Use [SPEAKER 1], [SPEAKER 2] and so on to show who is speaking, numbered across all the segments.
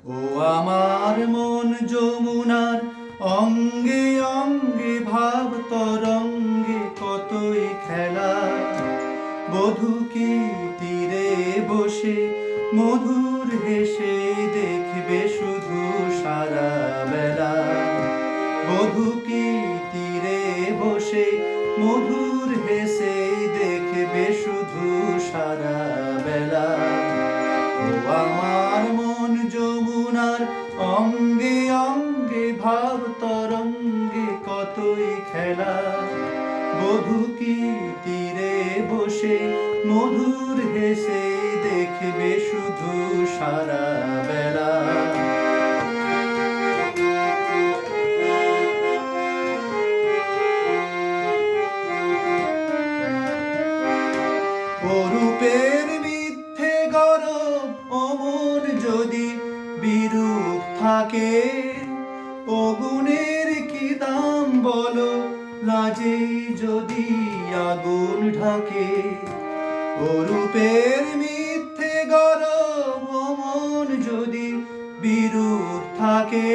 [SPEAKER 1] ও আমার মন যমুনার অঙ্গে অঙ্গে ভাব তরঙ্গে কতই খেলা। বধূ কি তীরে বসে মধুর হেসে দেখবে শুধু সারা বেলা। বধূ কি তীরে বসে মধুর হেসে দেখবে শুধু সারা বেলা। ও আমার মন যমুনার অঙ্গে অঙ্গে ভাব তরঙ্গে কতই খেলা। বধূ কি তীরে বসে মধুর হেসে দেখবে শুধু সারা বেলা। অরূপের মিথ্যে গরব অমন যদি বিরূপ থাকে, ও গুণের কি দাম বলো লাজেই যদি আগুন ঢাকে। অরূপের মিথ্যে গরব অমন যদি বিরূপ থাকে,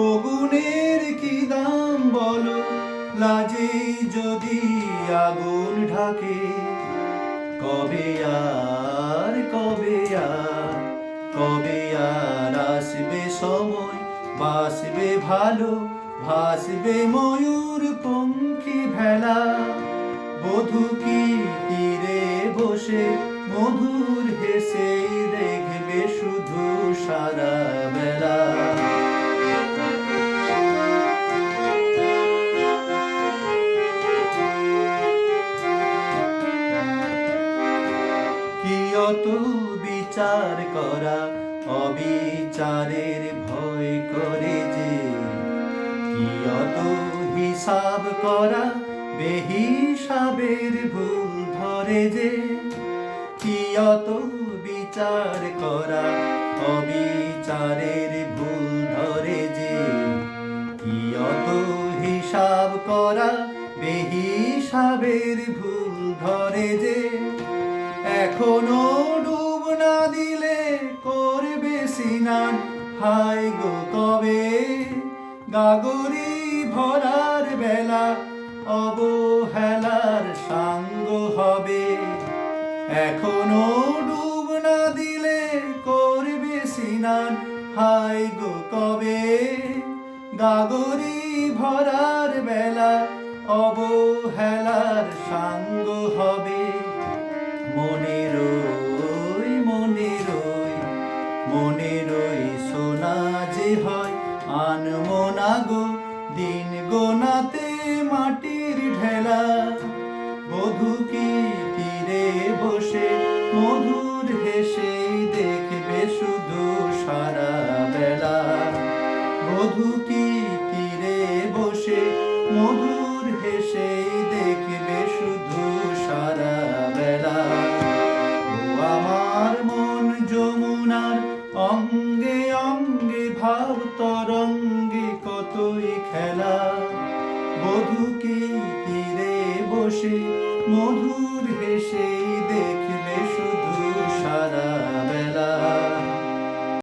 [SPEAKER 1] ও গুণের কি দাম বলো লাজেই যদি আগুন ঢাকে। কবে আর কবে আর কবে আর আসবে সময়, বাসবে ভালো ভাসবে ময়ূর পঙ্খী ভেলা। বধূ কি তীরে বসে মধুর হেসে দেখবে শুধু সারা বেলা। কি অত বিচার করা অবিচারের ভয় করে যে, কি অত হিসাব করা বেহিসাবের ভুল ধরে যে। কি অত বিচার করা অবিচারের ভুল ধরে যে, কি অত হিসাব করা বেহিসাবের ভুল ধরে যে। এখনো ডুব না দিলে করবে স্নান, হায় গো কবে গাগরি ভরার বেলা অবহেলার সাঙ্গ হবে। এখনো ডুব না দিলে করবে স্নান, হায় গো কবে গাগরি ভরার বেলা অবহেলার সাঙ্গ হবে। মনে রই মনে রই মনে রই সোনা যে হয় আনমনা গো দিন গোনাতে মাটির ঢেলা। বধূ কি তীরে বসে মধুর হেসে দেখবে শুধু সারা বেলা। বধূ কি তীরে বসে মধুর হেসে দেখবে শুধু সারা বেলা। ও আমার মন যমুনার অঙ্গে অঙ্গে ভাব তরঙ্গে কতই খেলা। বধূ কি তীরে বসে মধুর